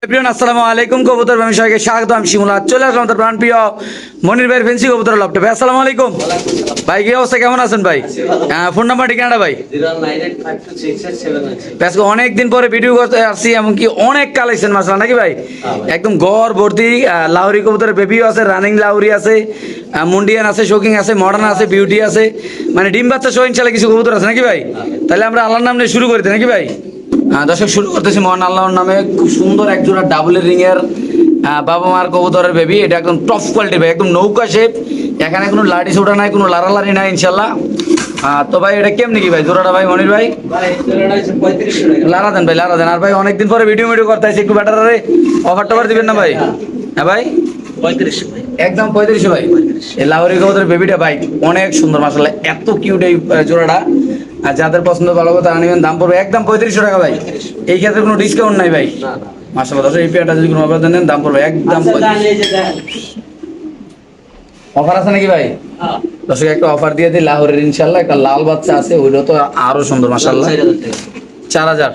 Everyone আসসালামু আলাইকুম। কবুতর আমি সবাইকে স্বাগত। আমি শিমুলা চলে আসলাম তার প্রাণ প্রিয় মনির ভাইয়ের ফেন্সি কবুতর লফটে। ভাই আসসালামু আলাইকুম। ভাই কি অবস্থা, কেমন আছেন ভাই? ফোন নাম্বার ঠিকানাটা ভাই? আজকে অনেকদিন পরে ভিডিও করতে আসছি, এমনকি অনেক কালেকশন মাসালা নাকি ভাই? একদম গড় ভর্তি লাউরি কবুতরের বেবিও আছে, রানিং লাউরি আছে, মুন্ডিয়ান আছে, শোকিং আছে, মডার্ন আছে, বিউটি আছে, মানে ডিম বাচ্চা সহ ইনশাল্লাহ কিছু কবুতর আছে নাকি ভাই? তাহলে আমরা আল্লাহর নাম নিয়ে শুরু করি নাকি ভাই? দর্শক শুরু করতেছি মহান আল্লাহর নামে। খুব সুন্দর এক জোড়া ডাবল রিং এর বাবা মার কবুতরের বেবি। এটা একদম টপ কোয়ালিটি ভাই, একদম নৌকা শেপ। এখানে কোনো লাড়ি ছোটা নাই, কোনো লাড়ালাড়ি নাই ইনশাল্লাহ। তো ভাই এটা কেমনি কি ভাই জোড়াটা ভাই মনির ভাই? লাড়া দেন ভাই, লাড়া দেন। আর ভাই অনেকদিন পরে ভিডিও করতে আসছি, একটু বেটার অফার টফার দিবেন না ভাই? হ্যাঁ ভাই, 3500 ভাই, একদম 3500 ভাই। এই লাহোরি কবুতরের বেবিটা ভাই অনেক সুন্দর মাশাআল্লাহ, এত কিউট এই জোড়াটা। আর যাদের পছন্দ ভালো হবে তারা নেবেন। দাম পড়বে একদম 3500 টাকা ভাই। এই ক্ষেত্রে কোনো ডিসকাউন্ট নাই ভাই। মাশাআল্লাহ দর্শক, এই পেয়ারটা যদি কোনো অফার দেন দাম পড়বে একদম। অফার আছে নাকি ভাই? দর্শক একটা অফার দিয়ে দিই লাহোরের ইনশাআল্লাহ। একটা লাল বাচ্চা আছে, ওইটা তো আরো সুন্দর মাশাআল্লাহ। 4000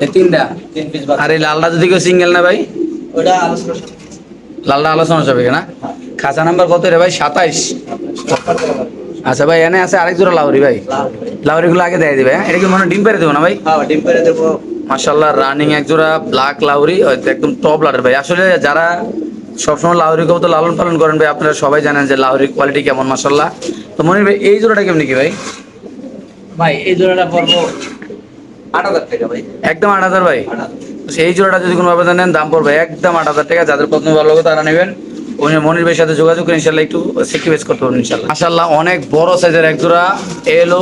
এই তিনটা। আর এই লালটা যদি কেউ সিঙ্গেল না ভাই, ওটা আলোচনা লালটা আলোচনা যাবে না? খাঁচা নাম্বার কত রে ভাই? 27। আচ্ছা ভাই, এনে আছে আরেক জোড়া লাউরি ভাই। লাউরি গুলো আগে দিয়ে দিবে। এটা কি মনে হয় ডিম পেরে দেবো না ভাই? হ্যাঁ, ডিম পেরে দেবো। মাশাআল্লাহ রানিং এক জোড়া ব্ল্যাক লাউরি, একদম টপ লাউরি ভাই। আসলে যারা সবসময় লাউরি কবুতর লালন পালন করেন ভাই, আপনারা সবাই জানেন যে লাউরির কোয়ালিটি কেমন মাশাআল্লাহ। তো মনির ভাই এই জোড়াটা কেমনি কি ভাই? ভাই এই জোড়াটা পড়বো 8000 টাকা ভাই, একদম 8000 ভাই। এই জোড়াটা যদি কোনো ভাবে নেন দাম পড়বে একদম 8000 টাকা। যাদের পছন্দ ভালো লাগে তারা নেবেন। ওই মনির ভাইয়ের সাথে যোগাযোগ করে ইনশাল্লাহ একটু সেক্রিফাইস করতে পারবেন ইনশাল্লাহ। মাশাআল্লাহ অনেক বড় সাইজের এক জোড়া এলো,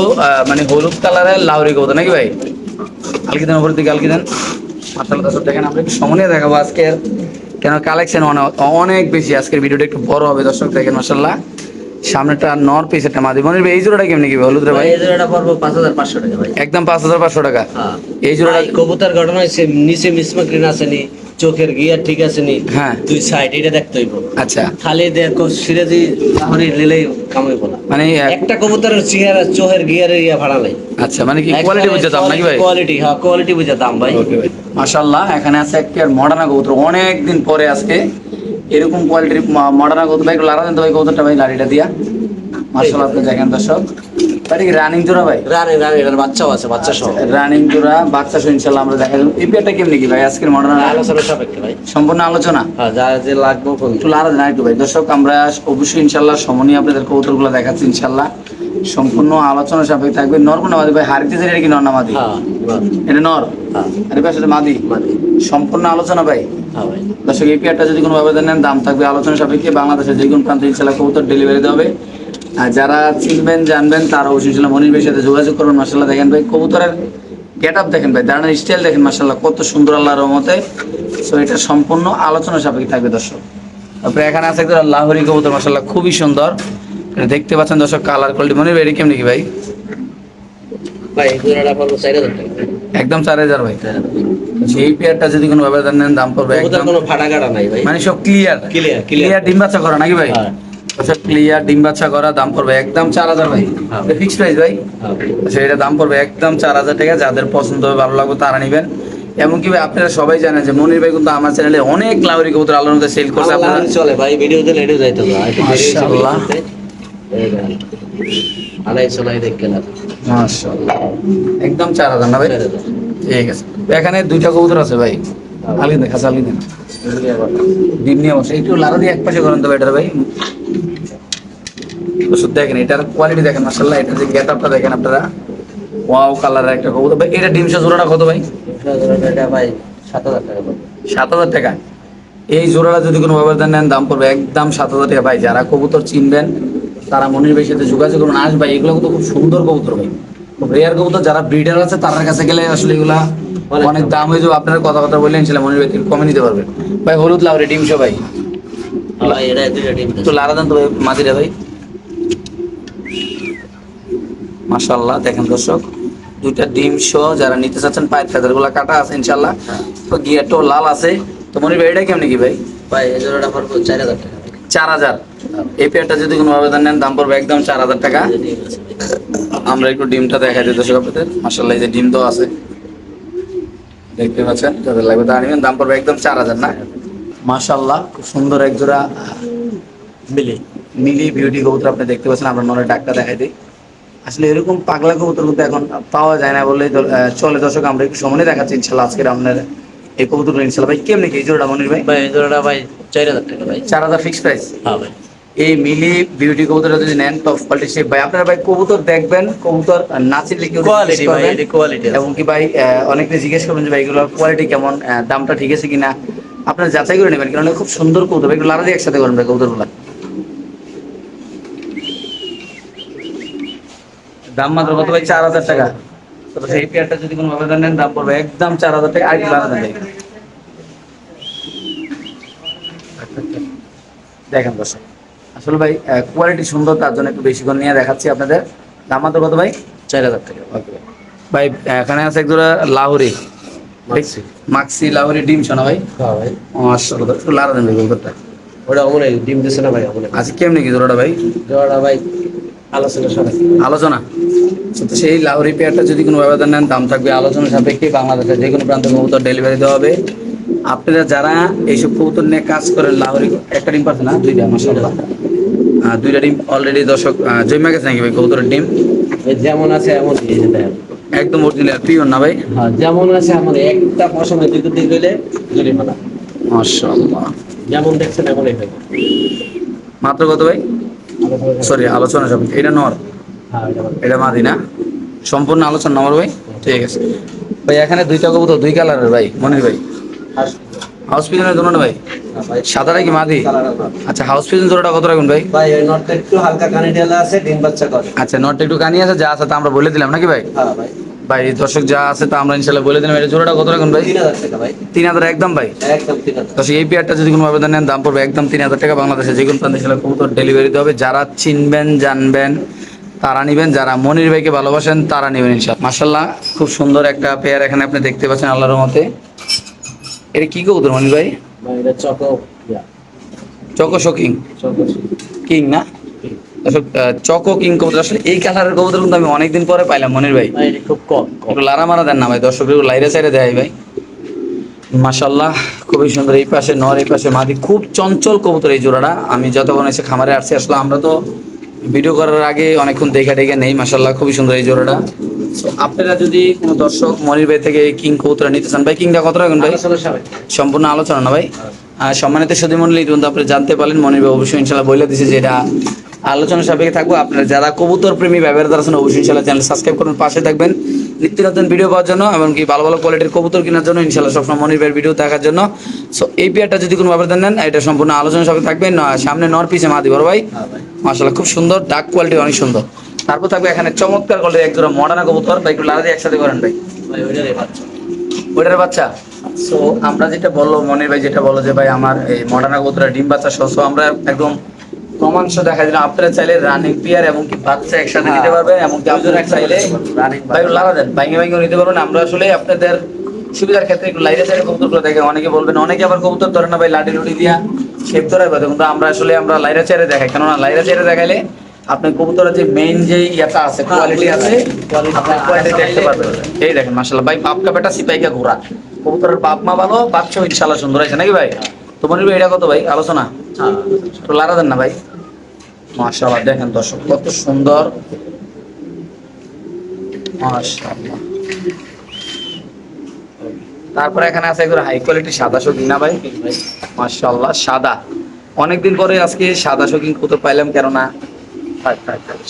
মানে হলুদ কালারের লাউরি কবুতর নাকি ভাই? কালকে দেন উপরের দিকে, কালকে দেন। মাশাআল্লাহ দর্শক দেখেন, আমরা একটু সময় নিয়ে দেখাবো আজকের, কেন কালেকশন অনেক বেশি। আজকের ভিডিওটা একটু বড় হবে দর্শক দেখেন। মাশাআল্লাহ সামনেটা নর, পিছেরটা মাদি। মনির ভাই এই জোড়াটা কেমনি কি হলুদ রে ভাই? এই জোড়াটা পড়বো 5500 টাকা ভাই, একদম 5500 টাকা। এই জোড়াটা কবুতর ঘটনা হয়েছে নিচে মিসমাকরিন আছে নি, চোখের গিয়ার ঠিক আছে নি, হ্যাঁ দুই সাইড এটা দেখতে হইব। আচ্ছা, খালি দেখো সিরাজি লাহোরি লিলেই কামাই বলা, মানে একটা কবুতরের চেহারা চোখের গিয়ারের ইয়া ভাড়া নাই। আচ্ছা, মানে কি কোয়ালিটি বুঝে দাম নাকি ভাই? কোয়ালিটি, হ্যাঁ কোয়ালিটি বুঝে দাম ভাই। ওকে ভাই মাশাআল্লাহ। এখানে আছে একটা মডার্ন কবুতর, অনেক দিন পরে আজকে এরকম কোয়ালিটির মডার্ন কবুতর ভাই। একটু লাড়া দেন তো ভাই কবুতরটা ভাই, লাড়িটা দিয়া। মাশাআল্লাহ আপনি দেখেন দর্শক, এটা কি রানিং জোড়া ভাই? রানি রানি এর বাচ্চাও আছে, বাচ্চা সহ রানিং জোড়া, বাচ্চা সহ ইনশাআল্লাহ আমরা দেখা যাবে। এই পেয়ারটা কেমনি কি ভাই আজকের মডার্ন? আলোচনা সাপেক্ষে ভাই, সম্পূর্ণ আলোচনা। হ্যাঁ যা যে লাগবে একটু লাড়া দেন একটু ভাই। দর্শক আমরা অবশ্যই ইনশাআল্লাহ সমনি আপনাদের কবুতরগুলো দেখাচ্ছি ইনশাআল্লাহ। সম্পূর্ণ আলোচনা সাপেক্ষে থাকবে। নর কোন মাদি ভাই? হারিতেছে এটা কি নর না মাদি? হ্যাঁ এটা নর, হ্যাঁ আর এই পাশে মাদি। মানে সম্পূর্ণ আলোচনা ভাই। হ্যাঁ ভাই, দর্শক এই পেয়ারটা যদি কোনো ভাবে নেন দাম থাকবে আলোচনা সাপেক্ষে। বাংলাদেশের যে কোনো প্রান্তে ইনশাআল্লাহ কবুতর ডেলিভারি দেওয়া হবে। আর যারা চিনবেন জানবেন তারা অবশ্যই ইনশাআল্লাহ মনির ভাইয়ের সাথে যোগাযোগ করবেন। মাশাআল্লাহ দেখেন ভাই কবুতরের গেট আপ দেখেন ভাই, দাঁড়ানোর স্টাইল দেখেন মাশাআল্লাহ কত সুন্দর আল্লাহর রহমতে। সো এটা সম্পূর্ণ আলোচনা সাপেক্ষে থাকবে দর্শক। তারপরে এখানে আছে একটা লাহোরি কবুতর মাশাআল্লাহ খুবই সুন্দর, এটা দেখতে পাচ্ছেন দর্শক কালার কোয়ালিটি। মনির ভাই এটা কেমনি কি ভাই? ভাই এই জোড়াটা পড়বো 4000 টাকা ভাই, একদম 4000 ভাই। এই পেয়ারটা যদি কোনো ভাবে নেন দাম পড়বে কবুতর একদম, কোনো ফাটা কাটা নাই ভাই, মানে সব ক্লিয়ার ক্লিয়ার ক্লিয়ার ডিম বাচ্চা করা নাকি ভাই? হ্যাঁ আচ্ছা ক্লিয়ার ডিম বাচ্চা করা, দাম পড়বে একদম 4000 ভাই। হ্যাঁ। ফিক্স প্রাইস ভাই? হ্যাঁ ভাই। আচ্ছা এটা দাম পড়বে একদম 4000 টাকা। যাদের পছন্দ হবে ভালো লাগবে তারা নেবেন। এমনকি ভাই আপনারা সবাই জানেন যে মনির ভাই কিন্তু আমার চ্যানেলে অনেক লাউরি কবুতর আল্লাহর মধ্যে সেল করছে। আমার আপনারা লাহোরি চলে ভাই, ভিডিও দিলে এটাও যাইতো না মাশাআল্লাহ। আলাই চলাই দেখে না মাশাআল্লাহ একদম 4000 না ভাই? ঠিক আছে। এখানে দুইটা কবুতর আছে ভাই, আলি দেখা চালি দেন ডিম নিয়ে বসে। একটু লাড়া দিয়ে এক পাশে করেন তো এটার ভাই। ওষুধ দেখেন, এটার কোয়ালিটি দেখেন মাশাআল্লাহ। এটার যে গেট আপটা দেখেন আপনারা, ওয়াও কালারের একটা কবুতর ভাই। এটা ডিম জোড়াটা কত ভাই? এটা ভাই 7000 টাকা ভাই। 7000 টাকা। এই জোড়াটা যদি কোনো ভাবে নেন দাম পড়বে একদম 7000 টাকা ভাই। যারা কবুতর চিনবেন তারা মনির ভাইয়ের সাথে যোগাযোগ করুন। আস ভাই এগুলো কিন্তু খুব সুন্দর কবুতর ভাই, খুব রেয়ার কবুতর। যারা ব্রিডার আছে তার কাছে গেলে আসলে এগুলা অনেক দাম হয়ে যাবে। আপনারা কথা বললেন ছিল মনির ভাই কমে নিতে পারবে ভাই। হলুদ লাউরি ডিমশো ভাই, ভাই এটা দুইটা ডিম একটু লাড়া দেন তো ভাই মাদিরা ভাই। মাশাআল্লাহ দেখেন দর্শক, দুইটা ডিম শো। যারা নিতে চাচ্ছেন পায়ের ফেদার গুলা কাটা আছে ইনশাআল্লাহ, তো গিয়ারটাও লাল আছে। তো মনির ভাই এটা কেমনি কি ভাই? ভাই এই জোড়াটা পড়বো 4000 টাকা ভাই। 4000। এই পেয়ারটা যদি কোনো আবেদন নেন দাম পড়বে একদম 4000 টাকা। ডিম আছে ভাই। আমরা একটু ডিমটা দেখাই দিই দর্শক আপনাদের। মাশাআল্লাহ এই যে ডিম তো আছে, দেখতে পাচ্ছেন, যাদের লাগবে তারা নেবেন। দাম পড়বে একদম 4000 না? মাশাআল্লাহ, খুব সুন্দর এক জোড়া মিলি মিলি বিউটি কবুতর আপনি দেখতে পাচ্ছেন। আমরা নরে ডাকটা দেখাই দিই। আসলে এরকম পাগলা কবুতর কিন্তু এখন পাওয়া যায় না বললেই চলে। দর্শক, আমরা একটু সময় দেখাচ্ছি ইনশাল্লাহ আজকের আপনার এই কবুতরগুলো ইনশাল্লাহ। ভাই কেমনি কি এই জোড়াটা মনির ভাই? ভাই এই জোড়াটা ভাই 4000 টাকা ভাই। 4000 ফিক্স প্রাইস। হ্যাঁ ভাই। এই মিলি বিউটি কবুতরটা যদি নেন টপ কোয়ালিটি শেপ ভাই, আপনারা ভাই কবুতর দেখবেন, কবুতর না চিনলে কেউ কোয়ালিটি ভাই, এটা কোয়ালিটি এবং কি ভাই অনেকে জিজ্ঞেস করবেন যে ভাই এগুলোর কোয়ালিটি কেমন, দামটা ঠিক আছে কিনা, আপনারা যাচাই করে নেবেন। কারণ খুব সুন্দর কবুতর, এগুলো লারা দিয়ে একসাথে করেন ভাই কবুতরগুলো। দাম মাত্র কত ভাই? 4000 টাকা। তো সেই পেয়ারটা যদি কোনো আবেদন নেন দাম পড়বে একদম 4000 টাকা। আর কি লারা দেন ভাই? দেখেন দর্শক, আসলে ভাই কোয়ালিটি সুন্দর, তার জন্য একটু বেশি করে নিয়ে দেখাচ্ছি আপনাদের। দাম মাত্র কত ভাই? 4000 টাকা। ওকে ভাই, এখানে আছে এক জোড়া লাহোরি মাক্সি। মাক্সি লাহোরি ডিম শোনা ভাই। হ্যাঁ ভাই। মাশাআল্লাহ, একটু লারা দেন ভাই কবুতরটা। ওটা অমনে ডিম দিছে না ভাই, অমনে। আচ্ছা, কেমনি কি জোড়াটা ভাই? জোড়াটা ভাই আলোচনা সবাই। আলোচনা। তো সেই লাহোরি পেয়ারটা যদি কোনো আবেদন নেন দাম থাকবে আলোচনা সাপেক্ষে। বাংলাদেশের যে কোনো প্রান্তে কবুতর ডেলিভারি দেওয়া হবে। আপনারা যারা এইসব কবুতর নিয়ে কাজ করেন, লাহোরি একটা ডিম পাচ্ছে না? দুইটা মাশাআল্লাহ, দুইটা ডিম অলরেডি দর্শক জমে গেছে নাকি ভাই কবুতরের ডিম? ভাই যেমন আছে এমন এই যে দেখেন। একদম অরিজিনাল পিওর না ভাই? হ্যাঁ, যেমন আছে এমন, একটা পশমে দুই দিক দিলে জরিমানা। মাশাআল্লাহ, যেমন দেখছেন এমনই ভাই। মাত্র কত ভাই? সরি, আলোচনা সাপেক্ষে। এটা নর, হ্যাঁ এটা ভালো। এটা মাদি না? সম্পূর্ণ আলোচনা নম্বর ভাই। ঠিক আছে ভাই, এখানে দুইটা কবুতর দুই কালারের ভাই মনির ভাই। হাউস পিজনের জন্য ভাই ভাই সাদাটা কি মাদি? কালার আছে। আচ্ছা, হাউস পিজন জোড়াটা কত রাখুন ভাই? ভাই ওই নটটা একটু হালকা কানে ঢেলা আছে, ডিম বাচ্চা করে। আচ্ছা, নটটা একটু কানি আছে, যা আছে তা আমরা বলে দিলাম নাকি ভাই? হ্যাঁ ভাই। ভাই দর্শক যা আছে তা আমরা ইনশাল্লাহ বলে দিলাম। এটা জোড়াটা কত রাখুন ভাই? 3000 টাকা ভাই। 3000 একদম ভাই। একদম 3000। দর্শক, এই পেয়ারটা যদি কোনো আবেদন নেন দাম পড়বে একদম 3000 টাকা। বাংলাদেশে যে কোনো প্রান্তে ইনশাল্লাহ কবুতর ডেলিভারি দেওয়া হবে। যারা চিনবেন জানবেন তারা নিবেন, যারা মনির ভাইকে ভালোবাসেন তারা নিবেন ইনশাল্লাহ। মাশাআল্লাহ, খুব সুন্দর একটা পেয়ার এখানে আপনি দেখতে পাচ্ছেন আল্লাহর রহমতে। এটা কি কবুতর মনির ভাই? ভাই এটা চকো ইয়া, চকো শোকিং চকো কিং না? দর্শক, চকো কিং কবুতর, আসলে এই কালারের কবুতর কিন্তু আমি অনেকদিন পরে পাইলাম মনির ভাই। ভাই এটা খুব কম কম। একটু লারা মারা দেন না ভাই, দর্শক একটু লাইরে সাইরে দেয় ভাই। মাশাআল্লাহ, খুবই সুন্দর। এই পাশে নর, এই পাশে মাদি, খুব চঞ্চল কবুতর এই জোড়াটা। আমি যতক্ষণ এসে খামারে আসছি, আসলে আমরা তো ভিডিও করার আগে অনেকক্ষণ দেখা টেখে নেই। মাশাআল্লাহ, খুবই সুন্দর এই জোড়াটা। So, আপনারা যদি কোনো দর্শক মনির ভাই থেকে কিং কবুতর নিতে চান ভাই, কিংটা কত রাখুন ভাই? আলোচনা সবাই। সম্পূর্ণ আলোচনা না ভাই? সম্মানিত সুধী মন্ডলী, কিন্তু আপনি জানতে পারলেন মনির ভাই অবশ্যই ইনশাল্লাহ বলে দিছে যে এটা আলোচনা সাপেক্ষে থাকবো। আপনারা যারা কবুতর প্রেমী ব্যবহার আছেন অবশ্যই ইনশাল্লাহ চ্যানেল সাবস্ক্রাইব করুন, পাশে থাকবেন নিত্য নতুন ভিডিও পাওয়ার জন্য, এমনকি ভালো ভালো কোয়ালিটির কবুতর কেনার জন্য ইনশাল্লাহ সবসময় মনির ভাইয়ের ভিডিও দেখার জন্য। সো এই পেয়ারটা যদি কোনো আবেদন নেন, এটা সম্পূর্ণ আলোচনা সাপেক্ষে থাকবে। সামনে নর, পিছে মাদি, বড় ভাই। হ্যাঁ ভাই। মাশাআল্লাহ, খুব সুন্দর, ডার্ক কোয়ালিটি অনেক সুন্দর। তারপর থাকবে এখানে চমৎকার কোয়ালিটির এক জোড়া মডার্না কবুতর ভাই, একটু লালা দিয়ে একসাথে করেন ভাই। ভাই ওইটারই বাচ্চা। ওইটার বাচ্চা। সো আমরা যেটা বললো মনির ভাই, যেটা বলো যে ভাই আমার এই মডার্না কবুতরের ডিম বাচ্চা সহ, so আমরা একদম প্রমাণ সহ দেখা দিলাম। আপনারা চাইলে রানিং পেয়ার এবং কি বাচ্চা একসাথে নিতে পারবেন, এবং কি আপনারা চাইলে ভাই লালা দেন ভাইঙ্গে ভাইঙ্গে নিতে পারবেন। আমরা আসলে আপনাদের সুবিধার ক্ষেত্রে একটু লাইরে সাইডে কবুতরগুলো দেখে অনেকে বলবেন, অনেকে আবার কবুতর ধরে না ভাই লাঠি লুটি দিয়া শেপ ধরাই পাবে, কিন্তু আমরা আসলে আমরা লাইরা চেয়ারে দেখাই। কেননা লাইরা চেয়ারে দেখাইলে আপনি কবুতরের যে মেইন যে ইয়েটা আছে, কোয়ালিটি আছে, আপনি কোয়ালিটি দেখতে পারবেন। এই দেখেন মাশাআল্লাহ ভাই, বাপকা বেটা সিপাইকা ঘোড়া, কবুতরের বাপ মা ভালো, বাচ্চাও ইনশাআল্লাহ সুন্দর আছে নাকি ভাই? তোমার ভাই এটা কত ভাই আলোচনা? তো লারা দেন না ভাই। মাশাআল্লাহ, দেখেন দর্শক কত সুন্দর, মাশাআল্লাহ। তারপরে এখানে আছে একটু হাই কোয়ালিটি সাদা শৌকিং না ভাই? মাশাআল্লাহ, সাদা। অনেকদিন পরে আজকে সাদা শৌকিং কবুতর পাইলাম, কেননা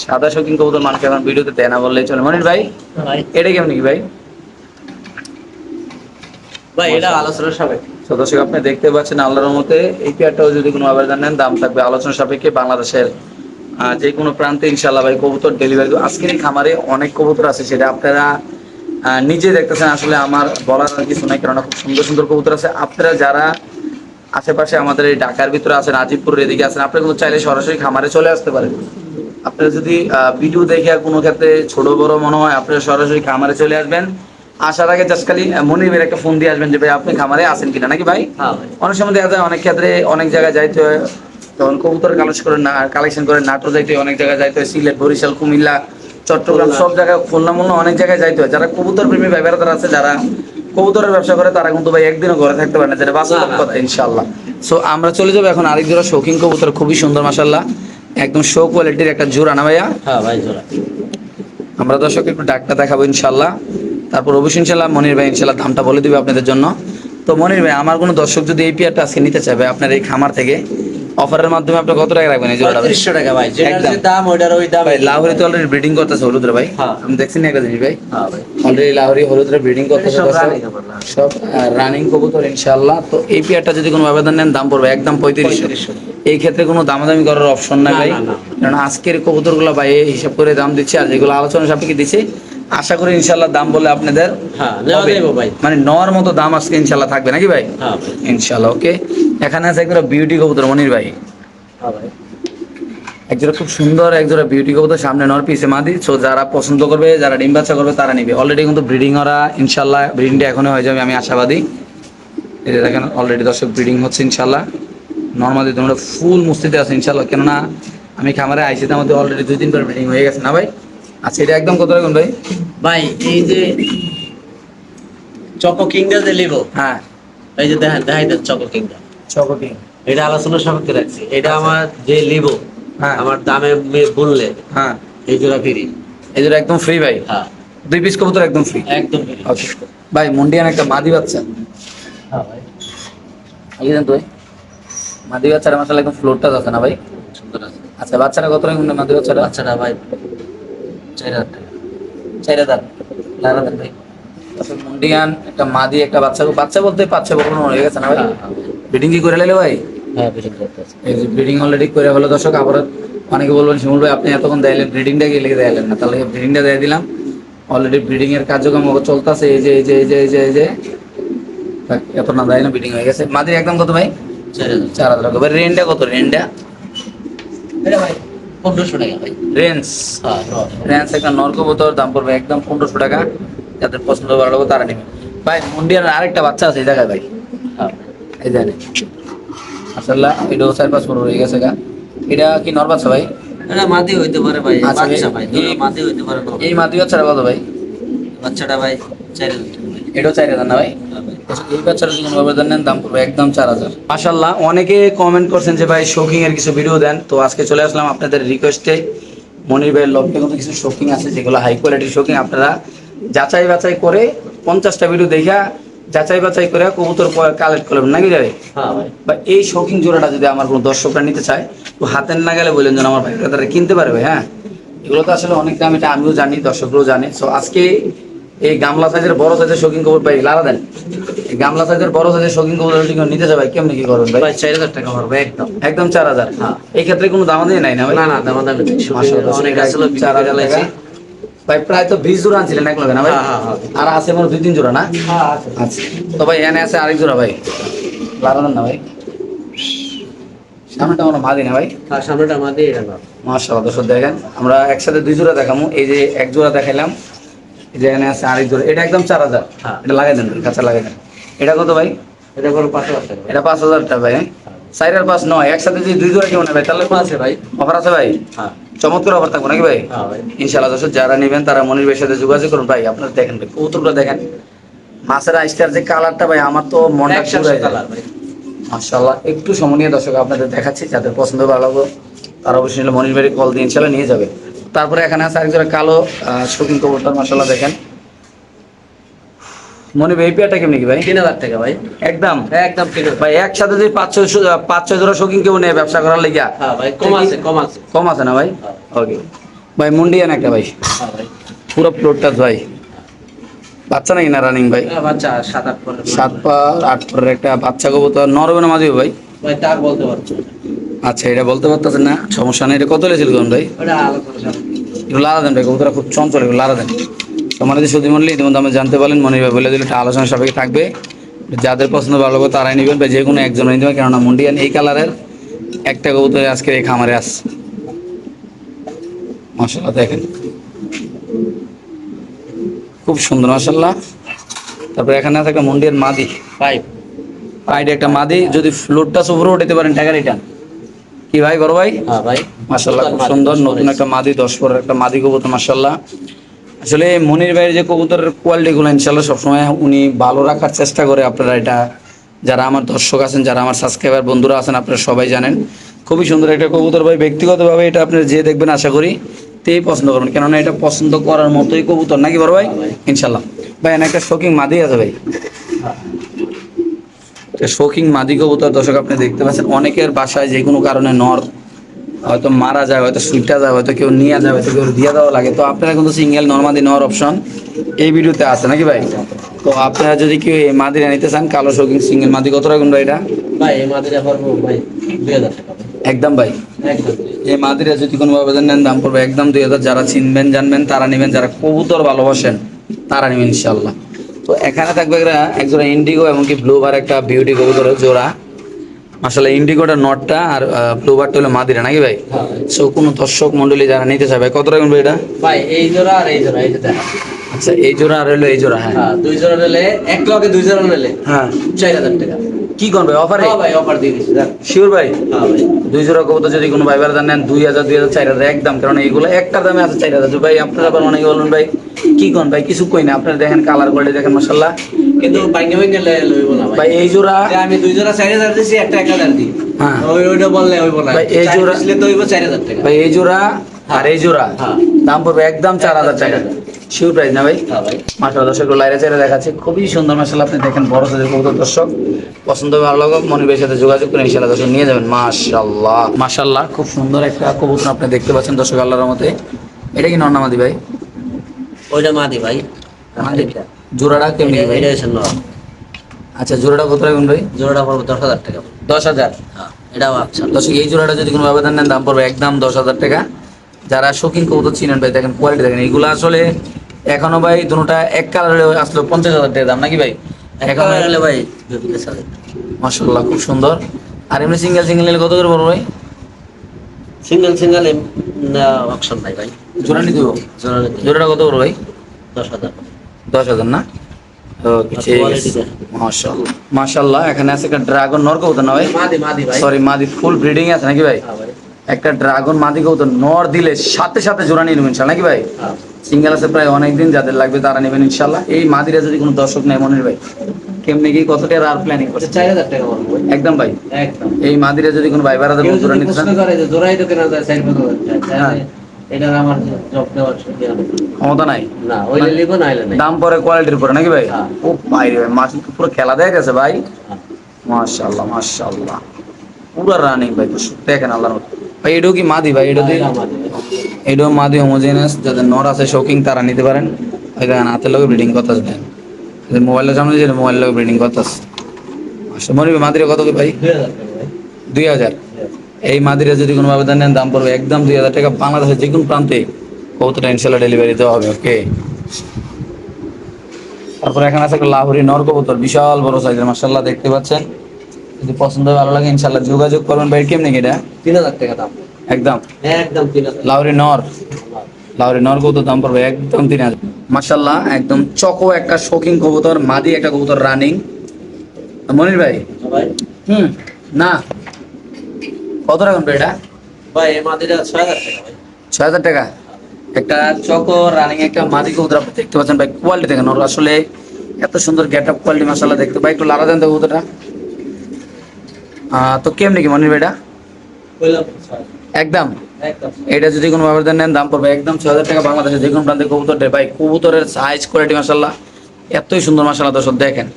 সাদা শৌকিং কবুতর মানুষ এখন ভিডিওতে দেয় না বললেই চলে। মনির ভাই ভাই এটা কেমন কি ভাই? ভাই এটা আলোচনা সবাই। তো দর্শক, আপনি দেখতে পাচ্ছেন আল্লাহর মতে এই পেয়ারটাও যদি কোনো আবেদন নেন দাম থাকবে আলোচনা সাপেক্ষে। বাংলাদেশের যে কোনো প্রান্তে ইনশাআল্লাহ ভাই কবুতর ডেলিভারি। আজকের এই খামারে অনেক কবুতর আছে, সেটা আপনারা নিজে দেখতেছেন। আসলে আমার বলার আর কিছু নাই, কেননা খুব সুন্দর সুন্দর কবুতর আছে। আপনারা যারা আশেপাশে আমাদের এই ঢাকার ভিতরে আছেন, আজিবপুরের এদিকে আছেন, আপনারা কিন্তু চাইলে সরাসরি খামারে চলে আসতে পারেন। আপনারা যদি ভিডিও দেখে কোনো ক্ষেত্রে ছোট বড় মনে হয়, আপনারা সরাসরি খামারে চলে আসবেন। আসার আগে জাস্ট খালি মনির ভাইয়ের একটা ফোন দিয়ে আসবেন যে ভাই আপনি খামারে আছেন কিনা, নাকি ভাই? হ্যাঁ ভাই। অনেক সময় দেখা যায় অনেক ক্ষেত্রে অনেক জায়গায় যাইতে হয়, তখন কবুতর কালেকশন করে নাটোর যাইতে হয়, অনেক জায়গায় যাইতে হয়, সিলেট, বরিশাল, কুমিল্লা, চট্টগ্রাম, সব জায়গায়, খুলনা মুলনা অনেক জায়গায় যাইতে হয়। যারা কবুতর প্রেমী ব্যবহার আছে, যারা কবুতরের ব্যবসা করে তারা কিন্তু ভাই একদিনও ঘরে থাকতে পারে না, যেটা বাস্তব না, কথা ভাই। ইনশাআল্লাহ। সো আমরা চলে যাবো এখন আরেক জোড়া শৌখিন কবুতর, খুবই সুন্দর মাশাআল্লাহ, একদম শো কোয়ালিটির একটা জোড়া না ভাইয়া? হ্যাঁ ভাই জোড়া। আমরা দর্শককে একটু ডাকটা দেখাবো ইনশাআল্লাহ, তারপর অবশ্যই ইনশাআল্লাহ মনির ভাই ইনশাআল্লাহ দামটা বলে দিবে আপনাদের জন্য। তো মনির ভাই, আমার কোনো দর্শক যদি এই পেয়ারটা আজকে নিতে চাইবে আপনার এই খামার থেকে, অফারের মাধ্যমে আপনি কত টাকা রাখবেন এই জোড়াটা ভাই? 3500 টাকা ভাই, যেটার একদম। যে দাম ওইটার ওই দাম। ভাই লাহোরি তো অলরেডি ব্রিডিং করতেছে হলুদরে ভাই, হ্যাঁ। আমি দেখছি না একটা জিনিস ভাই, হ্যাঁ ভাই, অলরেডি লাহোরি হলুদরে ব্রিডিং করতেছে সব দর্শক। running আমার না। সব রানিং কবুতর ইনশাআল্লাহ। তো এই পেয়ারটা যদি কোনো আবেদন নেন দাম পড়বে একদম 3500। এই ক্ষেত্রে কোনো দামাদামি করার অপশন নাই না, ভাই, না, না। কারণ আজকের কবুতরগুলো ভাই এই হিসাব করে দাম দিচ্ছে, আর যেগুলো আলোচনা সাপেক্ষে দিচ্ছে আশা করি ইনশাআল্লাহ দাম বলে আপনাদের হ্যাঁ, নেওয়া হবে। যাবে ভাই। মানে নেওয়ার মতো দাম আজকে ইনশাআল্লাহ থাকবে নাকি ভাই? হ্যাঁ ভাই। ইনশাআল্লাহ। ওকে, এখানে আছে একটা বিউটি কবুতর মনির ভাই, হ্যাঁ ভাই। একজোড়া খুব সুন্দর একজোড়া বিউটি কবুতর, সামনে নর পিছে মাদি। সো যারা পছন্দ করবে, যারা ডিম বাচ্চা করবে তারা নিবে। অলরেডি কিন্তু ব্রিডিং ওরা ইনশাআল্লাহ, ব্রিডিংটা এখনো হয়ে যাবে আমি আশাবাদী। এই যে দেখেন অলরেডি দর্শক ব্রিডিং হচ্ছে ইনশাআল্লাহ। নর্মালি তোমরা ফুল মুস্তিতে আছে ইনশাআল্লাহ, কেননা আমি খামারে আইসি তার মধ্যে অলরেডি 2-3 বার ব্রিডিং হয়ে গেছে না ভাই? আচ্ছা, এটা একদম কত রাখুন ভাই? ভাই এই যে চকো কিংডা যে লিবো, হ্যাঁ, এই যে দেখেন দেখাই দেন চকো কিংডা, চকোটিং। এটা আলোচনা সাপেক্ষে রাখছি। এটা আমার যে লিবো, হ্যাঁ। আমার দামে বললে হ্যাঁ, এই জোড়া ফ্রি। এই জোড়া একদম ফ্রি ভাই, হ্যাঁ 2 পিস কবুতর একদম ফ্রি। একদম ফ্রি। ওকে ভাই, মুন্ডিয়ান একটা মাদি বাচ্চা, হ্যাঁ ভাই, এই দেন তো ভাই, মাদি বাচ্চাটা মাশাআল্লাহ একদম ফ্লোরটা আছে না ভাই? সুন্দর আছে। আচ্ছা, বাচ্চাটা কত রাখুন মাদি বাচ্চাটা? বাচ্চাটা ভাই 4000 টাকা। 4000 লারা দেন ভাই। তারপর মুন্ডিয়ান একটা মাদি একটা বাচ্চা, বাচ্চা বলতে বাচ্চা বকনো হয়ে গেছে না ভাই? হ্যাঁ, হ্যাঁ। ব্রিডিং কি করে লাইলে ভাই? হ্যাঁ ব্রিডিং করতে আছে। এই যে ব্রিডিং অলরেডি করে হলো দর্শক। আবার অনেকে বলবেন শিমুল ভাই আপনি এতক্ষণ দেয়ালেন, ব্রিডিংটা কি লেগে দেয়ালেন না? তাহলে ব্রিডিংটা দিয়ে দিলাম, অলরেডি ব্রিডিং এর কার্যক্রম চলতেছে। এই যে এই যে এই যে এই যে এই যে থাক, এত না দেয় না, ব্রিডিং হয়ে গেছে। মাদির একদম কত ভাই? 4000। 4000 টাকা ভাই। রেনটা কত? রেনটা এটা ভাই 1500 টাকা ভাই। রেঞ্জ হ্যাঁ রেঞ্জ একটা নর কবুতর, দাম পড়বে একদম 1500 টাকা। যাদের পছন্দ ভালো লাগবে তারা নেবে ভাই। মুন্ডিয়ানের আরেকটা বাচ্চা আছে এই জায়গায় ভাই, হ্যাঁ। এই জানে মাশাআল্লাহ, এটাও 4-5 বছর হয়ে গেছে গা। এটা কি নর বাচ্চা ভাই? এটা মাদি হইতে পারে ভাই, আচ্ছা ভাই, বাচ্চা ভাই, এই- মাদি হইতে পারে না। এই মাদি বাচ্চাটা কত ভাই? বাচ্চাটা ভাই 4000 টাকা ভাই। এটাও 4000 না ভাই? হ্যাঁ ভাই। এই বাচ্চাটা যদি কোনো আবেদন নেন দাম পড়বে একদম 4000। মাশাআল্লাহ, অনেকে কমেন্ট করছেন যে ভাই শৌকিং এর কিছু ভিডিও দেন, তো আজকে চলে আসলাম আপনাদের রিকোয়েস্টে। মনির ভাইয়ের লক্ষ্যে কিন্তু কিছু শৌকিং আছে যেগুলো হাই কোয়ালিটির শৌকিং, আপনারা যাচাই বাছাই করে 50টা ভিডিও দেখা যাচাই বাছাই করে কবুতর কালেক্ট করবেন নাকি যাবে হ্যাঁ ভাই। বা এই শৌখিন জোড়াটা যদি আমার কোনো দর্শকরা নিতে চায় তো হাতের না গেলে বলেন যেন আমার ভাই তারা কিনতে পারবে। হ্যাঁ, এগুলো তো আসলে অনেক দাম, এটা আমিও জানি, দর্শকরাও জানে। সো আজকে এই গামলা সাইজের বড় সাইজের শৌখিন কবুতর ভাই লারা দেন, এই গামলা সাইজের বড় সাইজের শৌখিন কবুতর যদি কেউ নিতে চায় ভাই কেমনি কি করবেন ভাই? ভাই 4000 টাকা পড়বে একদম। একদম 4000। হ্যাঁ। এই ক্ষেত্রে কোনো দামাদামি নাই না ভাই? না না, দাম দাম নেই। মাশাআল্লাহ, অনেক সেটা আসলে একদম 4000 লাইছি। টাকা। ভাই প্রায় তো 20 জোড়া আনছিলেন এক লগে না ভাই? হ্যাঁ, হ্যাঁ, হ্যাঁ। আর আছে আমার 2-3 জোড়া না? হ্যাঁ আছে। আচ্ছা, তো ভাই এনে আছে আরেক জোড়া ভাই, লারা দেন না ভাই। সামনেটা আমার মাদি না ভাই? হ্যাঁ সামনেটা মাদি, এটা না। মাশাআল্লাহ, দর্শক দেখেন আমরা একসাথে 2 জোড়া দেখামু। এই যে এক জোড়া দেখাইলাম, এই যে এখানে আছে আরেক জোড়া, এটা একদম 4000। হ্যাঁ। এটা লাগাই দেন ভাই, কাঁচা লাগাই দেন। এটা কত ভাই? এটা বড় 5000 টাকা ভাই। এটা 5000 টাকা ভাই। 4 আর 5 9 একসাথে যদি 2 জোড়া কেমন ভাই? তাহলে আছে ভাই। অফার আছে ভাই? হ্যাঁ চমৎকার অফার থাকবো নাকি ভাই? হ্যাঁ ভাই। ইনশাআল্লাহ দর্শক যারা নেবেন তারা মনির ভাইয়ের সাথে যোগাযোগ করুন ভাই। আপনারা দেখেন ভাই কবুতরগুলো দেখেন, মাছের আইসটার যে কালারটা ভাই আমার তো মনটা একশো পুরো হয়ে যায়। কালার ভাই। মাশাআল্লাহ, একটু সময় নিয়ে দর্শক আপনাদের দেখাচ্ছি, যাদের পছন্দ ভালো লাগবে তারা অবশ্যই নিলে মনির ভাইয়ের কল দিয়ে ইনশাআল্লাহ নিয়ে যাবে। তারপরে এখানে আছে আরেকজোড়া কালো শৌখিন কবুতর, মাশাআল্লাহ দেখেন। মনির ভাই এই পেয়ারটা কেমনি কি ভাই? 3000 টাকা ভাই। একদম একদম 3000। ভাই একসাথে যদি 5-6 জোড়া শৌখিন কেউ নেয় ব্যবসা করার লেগিয়া হ্যাঁ ভাই, কম আছে, কম আছে। কম আছে না ভাই? হ্যাঁ। ওকে ভাই, মুন্ডিয়ান একটা ভাই, হ্যাঁ ভাই। পুরো প্লটটা ভাই, বাচ্চা নাকি না রানিং ভাই? বাচ্চা 7-8 পরে। 7 পা 8 পরের একটা বাচ্চা কবুতর, নরবে না মাঝিও ভাই? ভাই তার বলতে পারছো না। আচ্ছা, এটা বলতে পারতেছেন না, সমস্যা নেই। এটা কত লেছিল কোন ভাই? ওটা আলোচনা সাপেক্ষে। একটু লারা দেন ভাই, কবুতর খুব চঞ্চল, একটু লারা দেন। সমানে সুদী মন্ডলী ইতিমধ্যে আমি জানতে পারলেন, মনির ভাই বলে দিলে এটা আলোচনা সাপেক্ষে থাকবে। যাদের পছন্দ ভালো লাগবে তারাই নেবেন ভাই, যে কোনো একজন নিতে হবে, কেননা মুন্ডিয়ান এই কালারের একটা কবুতর আজকে এই খামারে আসছে। মাশাআল্লাহ দেখেন খুব সুন্দর মাশাআল্লাহ। তারপরে এখানে আছে একটা মুন্ডিয়ান মাদি, 5। পাইডে একটা মাদি, যদি ফ্লোরটা উপরে উঠাতে পারেন টাকা রিটার্ন। কি ভাই বড় ভাই? হ্যাঁ ভাই। মাশাআল্লাহ খুব সুন্দর, নতুন একটা মাদি 10 পরের একটা মাদি কবুতর মাশাআল্লাহ। আসলে মনির ভাইয়ের যে কবুতরের কোয়ালিটিগুলো ইনশাল্লাহ সবসময় উনি ভালো রাখার চেষ্টা করে। আপনারা এটা যারা আমার দর্শক আছেন, যারা আমার সাবস্ক্রাইবার বন্ধুরা আছেন, আপনারা সবাই জানেন খুবই সুন্দর একটা কবুতর ভাই। ব্যক্তিগতভাবে এটা আপনারা যে দেখবেন আশা করি তেই পছন্দ করবেন, কেননা এটা পছন্দ করার মতোই কবুতর, নাকি বড় ভাই? ইনশাল্লাহ ভাই এখানে একটা শৌকিং মাদি আছে ভাই, শৌকিং মাদি কবুতর। দর্শক আপনি দেখতে পাচ্ছেন অনেকের বাসায় যে কোনো কারণে নর হয়তো মারা যায়, হয়তো সুইটা যায়, হয়তো কেউ নিয়ে যায়, হয়তো কেউ দিয়ে দেওয়া লাগে, তো আপনারা কিন্তু সিঙ্গেল নর্মাদি নেওয়ার অপশন এই ভিডিওতে আছে, নাকি ভাই? তো আপনারা যদি কেউ এই মাদিরা নিতে চান, কালো শৌকিং সিঙ্গেল মাদি কত রাখুন ভাই এটা? ভাই এই মাদিরা পারবো ভাই 2000 টাকা ভাই। একদম ভাই, একদম এই মাদিরা যদি কোনো আবেদন নেন দাম পড়বে একদম 2000। যারা চিনবেন জানবেন তারা নেবেন, যারা কবুতর ভালোবাসেন তারা নেবেন ইনশাল্লাহ। তো এখানে থাকবে একজোড়া ইন্ডিগো এবং কি ব্লুবার একটা বিউটি কবুতরের জোড়া। আসলে ইন্ডিগোটা নটটা আর ব্লুবারটা হলো মাদিরা, নাকি ভাই? হ্যাঁ ভাই। সো কোনো দর্শক মন্ডলী যারা নিতে চায় ভাই কত রাখবেন ভাই এটা? ভাই এই জোড়া আর এই জোড়া এই যে দেখা। আচ্ছা এই জোড়া আর হলো এই জোড়া, হ্যাঁ হ্যাঁ দুই জোড়া নিলে এক লগে দুই জোড়া নিলে হ্যাঁ 4000 টাকা। কি করবে অফারে? হ্যাঁ ভাই অফার দিয়ে দিচ্ছি দেখ। শিওর ভাই? হ্যাঁ ভাই দুই জোড়া কবুতর যদি কোনো ভাই বারদার নেন 2000 2000 4000 একদম, কারণ এইগুলো একটার দামে আছে 4000। ভাই আপনারা আবার অনেকে বলুন ভাই কি কোন ভাই কিছু কই না, আপনারা দেখেন কালার কোয়ালিটি দেখেন মাশাআল্লাহ। কিন্তু বাইঙ্গে বাইঙ্গে লইব না ভাই ভাই। এই জোড়া যে আমি দুই জোড়া 4000 দিছি, একটা 1000 দিই। হ্যাঁ ওইটা বললে হইব না ভাই, এই চার জোড়া- দিলে তো হইব 4000 টাকা। ভাই এই জোড়া আর এই জোড়া হ্যাঁ। দাম পড়বে একদম 4000 টাকা। শিওর প্রাইস না ভাই? হ্যাঁ ভাই মাশাআল্লাহ দর্শক লাইরে চাইরে দেখাচ্ছে খুবই সুন্দর মাশাআল্লাহ। আপনি দেখেন বড় সাইজের কবুতর, দর্শক পছন্দ হবে ভালো লাগবে মনির ভাইয়ের সাথে যোগাযোগ করে ইনশাআল্লাহ দর্শক নিয়ে যাবেন। মাশাআল্লাহ মাশাআল্লাহ খুব সুন্দর একটা কবুতর আপনি দেখতে পাচ্ছেন দর্শক আল্লাহর রহমতে। এটা কি নরনামাদি ভাই? ওইটা মাদি ভাই। মাদি। জোড়াটা কেমনি ভাই? এটা হচ্ছে নর। আচ্ছা জোড়াটা কত রাখবেন ভাই? জোড়াটা পড়বে 10000 টাকা। 10,000। হ্যাঁ এটাও আচ্ছা। দর্শক এই জোড়াটা যদি কোনো আবেদন নেন দাম পড়বে একদম 10,000 টাকা। যারা শৌখিন কবুতর চিনেন ভাই দেখেন কোয়ালিটি দেখেন, এইগুলো আসলে এখনো ভাই দুটোটা এক কালারে আসলো 50,000 টাকা দাম, নাকি ভাই? এখন এখন হলে ভাই 2000। মাশাআল্লাহ খুব সুন্দর। আর এমনি সিঙ্গেল সিঙ্গেল নিলে কত করে পড়বে ভাই? সিঙ্গেল সিঙ্গেল অপশন নাই ভাই। জোড়া নিতে হবে? জোড়া নিতে জোড়াটা কত পড়বে ভাই? 10,000। 10,000 না? ওকে ঠিক কোয়ালিটি আছে। দেখেন। মাশাআল্লাহ মাশাআল্লাহ। এখানে আছে একটা ড্রাগন নর কবুতর না ভাই? মাদি মাদি ভাই। সরি মাদি, ফুল ব্রিডিং আছে নাকি ভাই? হ্যাঁ ভাই। একটা ড্রাগন মাদি কবুতর নর দিলে সাথে সাথে জোড়া নিয়ে নেবেন ইনশাআল্লাহ, নাকি ভাই? হ্যাঁ সিঙ্গেল আছে প্রায় অনেকদিন, যাদের লাগবে তারা নেবেন ইনশাআল্লাহ। এই মাদিরা যদি কোনো দর্শক নেয় মনির ভাই কেমনি কি কত টাকা আর প্ল্যানিং করছে? 4000 টাকা পড়বে ভাই। একদম ভাই। একদম। এই মাদিরা যদি কোনো ভাই বারাদার কেউ জোড়া যদি নিতে চান প্রশ্ন করে যে জোড়াই তো কেনা যায় 4,000 টাকা, হ্যাঁ। তাহলে এটার আমার জব দেওয়ার সুবিধা নেই। ক্ষমতা নাই, না ওইলে লিখো না হইলে নাই। দাম পরে কোয়ালিটির উপরে, নাকি ভাই? হ্যাঁ। ও ভাই রে মাছ তো পুরো খেলা দেয়া গেছে ভাই। হ্যাঁ। মাশাআল্লাহ মাশাআল্লাহ পুরো রানিং ভাই দর্শক দেখেন আল্লাহর মতো। ভাই এটাও কি মাদি ভাই? এটা এটা মাদি ভাই। এটাও মাদি হোমোজেনাস, যাদের নর আছে শৌকিং তারা নিতে পারেন। ওই দেখেন হাতের লোক ব্রিডিং করতেছে, দেখেন মোবাইলের সামনে যে মোবাইল লোক ব্রিডিং করতেছে। আচ্ছা মনির ভাই মাদিরা কত কি ভাই? 2000 টাকা ভাই। 2000। এই মাদিরা যদি কোনো আবেদন নেন দাম পড়বে একদম 2000 টাকা। বাংলাদেশের যে কোনো প্রান্তে কতটা ইনশাল্লাহ ডেলিভারি দেওয়া হবে। ওকে তারপর এখানে আছে একটা লাহোরি নর কবুতর, বিশাল বড় সাইজের মাশাআল্লাহ দেখতে পাচ্ছেন। যদি পছন্দ হয় ভালো লাগে ইনশাল্লাহ যোগাযোগ করবেন ভাই। কেমনি কি এটা? 3000 টাকা দাম। একদম একদম 3000। লাহোরি নর, লাহোরি নর কবুতর দাম পড়বে একদম 3000 মাশাআল্লাহ। একদম চকো একটা শৌখিন কবুতর, মাদি একটা কবুতর রানিং। মনির ভাই ভাই না কত রাখুন ভাই এটা? ভাই এই মাদিটা 6000 টাকা ভাই। 6,000 টাকা। একটা চকো রানিং একটা মাদি কবুতর আপনি দেখতে পাচ্ছেন ভাই, কোয়ালিটি দেখেন ওর আসলে এত সুন্দর গেট আপ কোয়ালিটি মাশাআল্লাহ দেখতে ভাই। একটু লারা দেন তো কবুতরটা। তো কেমনি কি মনির ভাই এটা? কইলাম 6000। একদম একদম। এটা যদি কোনো ব্যবধান নেন দাম পড়বে একদম 6,000 টাকা। বাংলাদেশের যে কোনো প্রান্তে কবুতর দেয় ভাই। কবুতরের সাইজ কোয়ালিটি মাশাআল্লাহ এতই সুন্দর মাশাআল্লাহ দর্শক দেখেন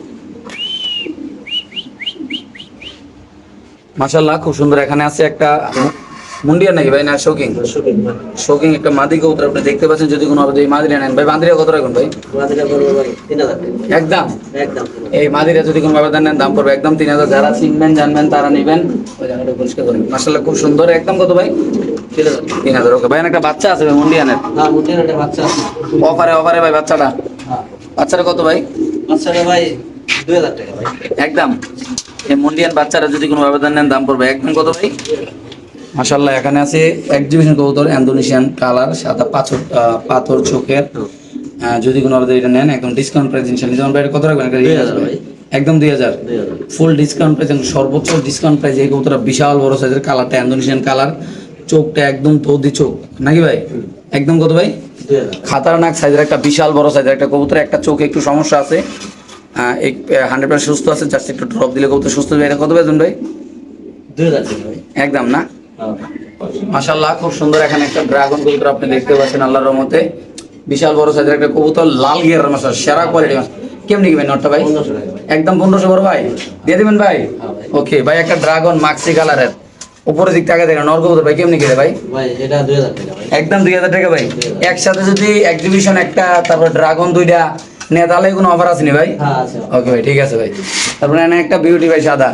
মাশাআল্লাহ খুব সুন্দর। এখানে আছে একটা মুন্ডিয়া নাকি ভাই না শৌকিং? শৌকিং একটা মাদি কবুতর আপনি দেখতে পাচ্ছেন। যদি কোনো আবেদন এই মাদিরা নেন ভাই, মাদিরা কত রাখুন ভাই? মাদিটা পড়বে ভাই 3000 টাকা। একদম একদম। এই মাদিরা যদি কোনো আবেদন নেন দাম পড়বে একদম 3000। যারা চিনবেন জানবেন তারা নেবেন। ওই জায়গাটা পরিষ্কার করবেন মাশাআল্লাহ খুব সুন্দর একদম। কত ভাই? 3000। 3000। ওকে ভাই একটা বাচ্চা আছে ভাই মুন্ডিয়ানের, হ্যাঁ মুন্ডিয়ার একটা বাচ্চা আছে। অফারে অফারে ভাই বাচ্চাটা। হ্যাঁ বাচ্চাটা কত ভাই? বাচ্চাটা ভাই 2000 টাকা ভাই। একদম এই মুন্ডিয়ান বাচ্চারা যদি কোনো আবেদন নেন দাম পড়বে একদম কত ভাই? মাশাআল্লাহ এখানে আছে এক্সিবিশন কবুতর, ইন্দোনেশিয়ান কালার, সাদা পাথর চোখের। যদি কোনো আবেদন এটা নেন একদম ডিসকাউন্ট প্রাইস ইনশাআল্লাহ। যেমন ভাই এটা কত রাখবেন? 2000 ভাই। একদম 2000 2000। ফুল ডিসকাউন্ট প্রাইস, সর্বোচ্চ ডিসকাউন্ট প্রাইস। এই কবুতরটা বিশাল বড় সাইজের, কালারটা ইন্দোনেশিয়ান কালার, চোখটা একদম তৌদি চোখ নাকি ভাই? একদম কত ভাই? 2000 খাতারনাক সাইজের একটা বিশাল বড় সাইজের একটা কবুতর, একটা চোখে একটু সমস্যা আছে, এই 100% সুস্থ আছে, জাস্ট একটু ড্রপ দিলে কবুতর সুস্থ হবে। এটা কত বেতন ভাই? 2000 টাকা ভাই। একদম না? হ্যাঁ। মাশাআল্লাহ, খুব সুন্দর। এখানে একটা ড্রাগন কবুতর আপনি দেখতে পাচ্ছেন আল্লাহর রহমতে, বিশাল বড় সাইজের একটা কবুতর, লাল গিয়ার মাশাআল্লাহ, সেরা কোয়ালিটি মাছ। কেমনি দিবেন নটটা ভাই? 1500 টাকা ভাই। একদম 1500 বড় ভাই, দিয়ে দিবেন ভাই? হ্যাঁ ভাই। ওকে ভাই, একটা ড্রাগন মাক্সি কালারের, উপরের দিক থেকে দেখেন নর কবুতর ভাই, কেমনি কিনে ভাই? ভাই এটা 2000 টাকা ভাই। একদম 2000 টাকা ভাই। 2000 একসাথে যদি এক্সিবিশন একটা, তারপর ড্রাগন দুইটা নেয় তাহলে কোনো অফার আছে নি ভাই? হ্যাঁ আছে। ওকে ভাই, ঠিক আছে ভাই। তারপরে এখানে একটা বিউটি ভাই সাদা,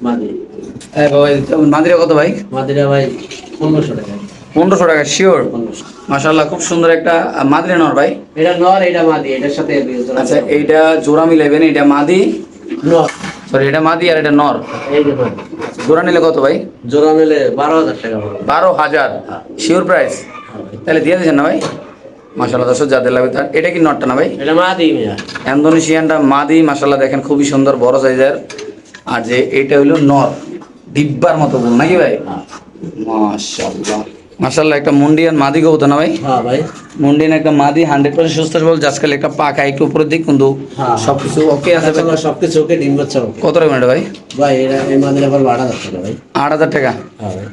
মাদি। এই ভাই মাদিরা কত ভাই? মাদিরা ভাই 1500 টাকা। 1500 টাকা শিওর? 1500। মাশাআল্লাহ, খুব সুন্দর একটা মাদিরা নর ভাই। এটা নর, এটা মাদি, এটার সাথে আচ্ছা, এইটা জোড়া মিলাইবেন, এটা মাদি, নর। সরি এটা মাদি আর এটা নর। এই যে মাদি। জোড়া নিলে কত ভাই? জোড়া নিলে 12000 টাকা পড়বে। 12000 শিওর প্রাইস? হ্যাঁ ভাই। তাহলে দিয়ে দিয়েছেন না ভাই? মাশাআল্লাহ, দর্শক যাদের লাগবে তার। এটা কি নরটা না ভাই? এটা মাদি মিয়া। ইন্দোনেশিয়ানটা মাদি, মাশাআল্লাহ দেখেন খুবই সুন্দর বড় সাইজের। আর যে এটা হইলো নর, ডিব্বার মতো বল নাকি ভাই? হ্যাঁ। মাশাআল্লাহ মাশাআল্লাহ, একটা মুন্ডিয়ান মাদি কবুতর না ভাই? হ্যাঁ ভাই। মুন্ডিয়ান একটা মাদি, 100% সুস্থ সবল, জাস্ট খালি একটা পাখা একটু উপরের দিক, কিন্তু হ্যাঁ। সবকিছু ওকে আছে ভাই। আচ্ছা সবকিছু ওকে, ডিম বাচ্চা ওকে। কত টাকা ভাই? ভাই এটা এই মাদিরা পড়বে 8000 টাকা ভাই। 8000 টাকা? হ্যাঁ ভাই।